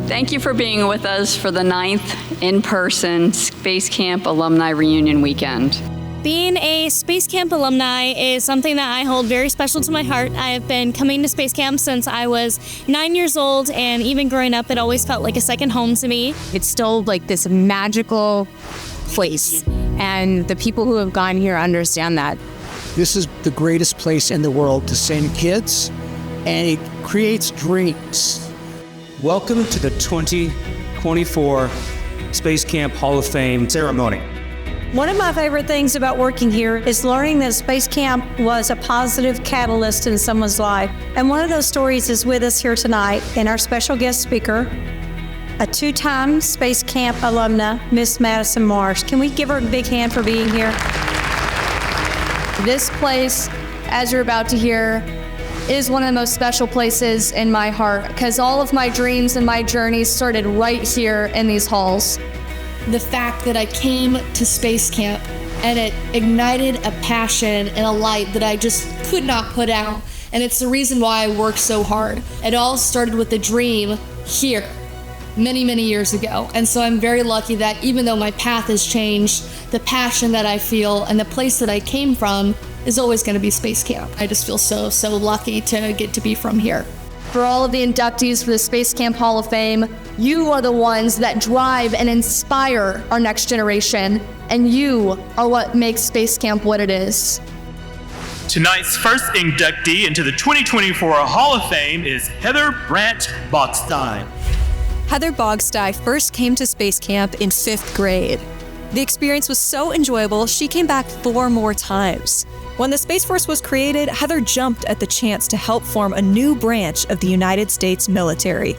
Thank you for being with us for the 9th in-person Space Camp Alumni Reunion Weekend. Being a Space Camp alumni is something that I hold very special to my heart. I have been coming to Space Camp since I was 9 years old, and even growing up, it always felt like a second home to me. It's still like this magical place, and the people who have gone here understand that. This is the greatest place in the world to send kids, and it creates dreams. Welcome to the 2024 Space Camp Hall of Fame ceremony. One of my favorite things about working here is learning that Space Camp was a positive catalyst in someone's life. And one of those stories is with us here tonight, and our special guest speaker, a 2-time Space Camp alumna, Miss Madison Marsh. Can we give her a big hand for being here? This place, as you're about to hear, is one of the most special places in my heart, because all of my dreams and my journeys started right here in these halls. The fact that I came to Space Camp and it ignited a passion and a light that I just could not put out. And it's the reason why I work so hard. It all started with a dream here many, many years ago. And so I'm very lucky that even though my path has changed, the passion that I feel and the place that I came from is always going to be Space Camp. I just feel so lucky to get to be from here. For all of the inductees for the Space Camp Hall of Fame, you are the ones that drive and inspire our next generation, and you are what makes Space Camp what it is. Tonight's first inductee into the 2024 Hall of Fame is Heather Brandt Bogstein. Heather Bogstein first came to Space Camp in 5th grade. The experience was so enjoyable, she came back 4 more times. When the Space Force was created, Heather jumped at the chance to help form a new branch of the United States military.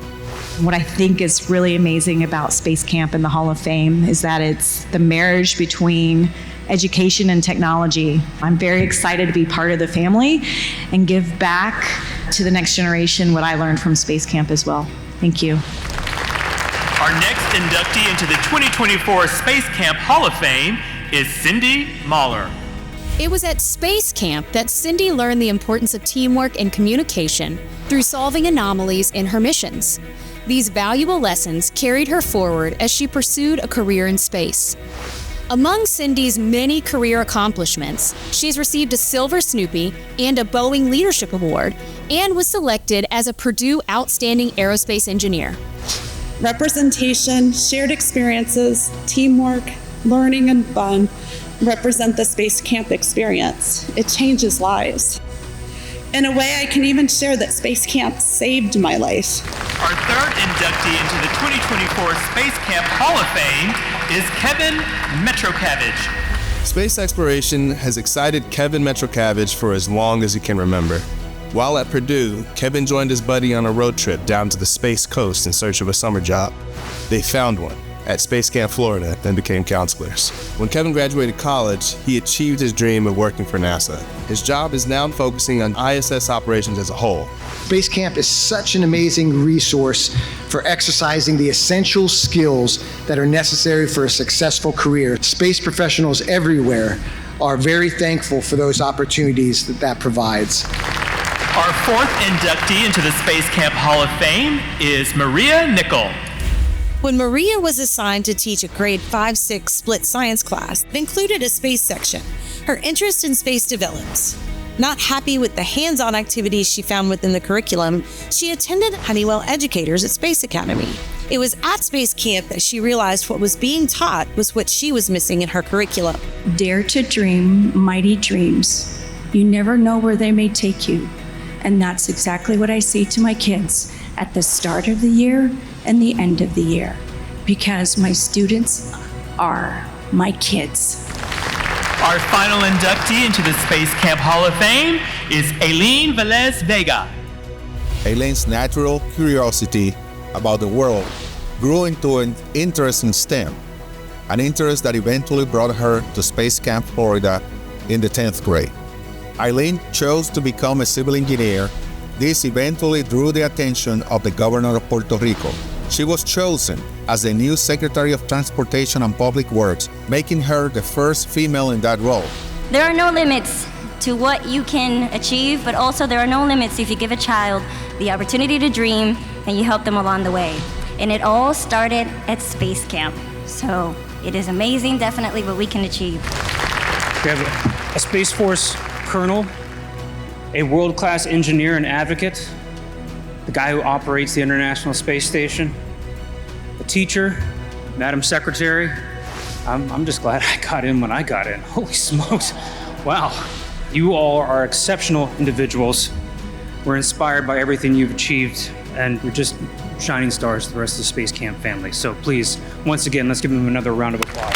What I think is really amazing about Space Camp and the Hall of Fame is that it's the marriage between education and technology. I'm very excited to be part of the family and give back to the next generation what I learned from Space Camp as well. Thank you. Our next inductee into the 2024 Space Camp Hall of Fame is Cindy Mahler. It was at Space Camp that Cindy learned the importance of teamwork and communication through solving anomalies in her missions. These valuable lessons carried her forward as she pursued a career in space. Among Cindy's many career accomplishments, she's received a Silver Snoopy and a Boeing Leadership Award, and was selected as a Purdue Outstanding Aerospace Engineer. Representation, shared experiences, teamwork, learning, and fun represent the Space Camp experience. It changes lives. In a way, I can even share that Space Camp saved my life. Our third inductee into the 2024 Space Camp Hall of Fame is Kevin Metrocavage. Space exploration has excited Kevin Metrocavage for as long as he can remember. While at Purdue, Kevin joined his buddy on a road trip down to the Space Coast in search of a summer job. They found one at Space Camp, Florida, then became counselors. When Kevin graduated college, he achieved his dream of working for NASA. His job is now focusing on ISS operations as a whole. Space Camp is such an amazing resource for exercising the essential skills that are necessary for a successful career. Space professionals everywhere are very thankful for those opportunities that provides. Our fourth inductee into the Space Camp Hall of Fame is Maria Nickel. When Maria was assigned to teach a grade 5-6 split science class that included a space section, her interest in space developed. Not happy with the hands-on activities she found within the curriculum, she attended Honeywell Educators at Space Academy. It was at Space Camp that she realized what was being taught was what she was missing in her curriculum. Dare to dream mighty dreams. You never know where they may take you. And that's exactly what I say to my kids at the start of the year and the end of the year, because my students are my kids. Our final inductee into the Space Camp Hall of Fame is Aileen Velez Vega. Aileen's natural curiosity about the world grew into an interest in STEM, an interest that eventually brought her to Space Camp, Florida in the 10th grade. Aileen chose to become a civil engineer. This eventually drew the attention of the governor of Puerto Rico. She was chosen as the new Secretary of Transportation and Public Works, making her the first female in that role. There are no limits to what you can achieve, but also there are no limits if you give a child the opportunity to dream and you help them along the way. And it all started at Space Camp. So it is amazing, definitely, what we can achieve. We have a Space Force colonel, a world-class engineer and advocate, the guy who operates the International Space Station, a teacher, Madam Secretary. I'm just glad I got in when I got in. Holy smokes. Wow. You all are exceptional individuals. We're inspired by everything you've achieved, and you're just shining stars to the rest of the Space Camp family. So please, once again, let's give them another round of applause.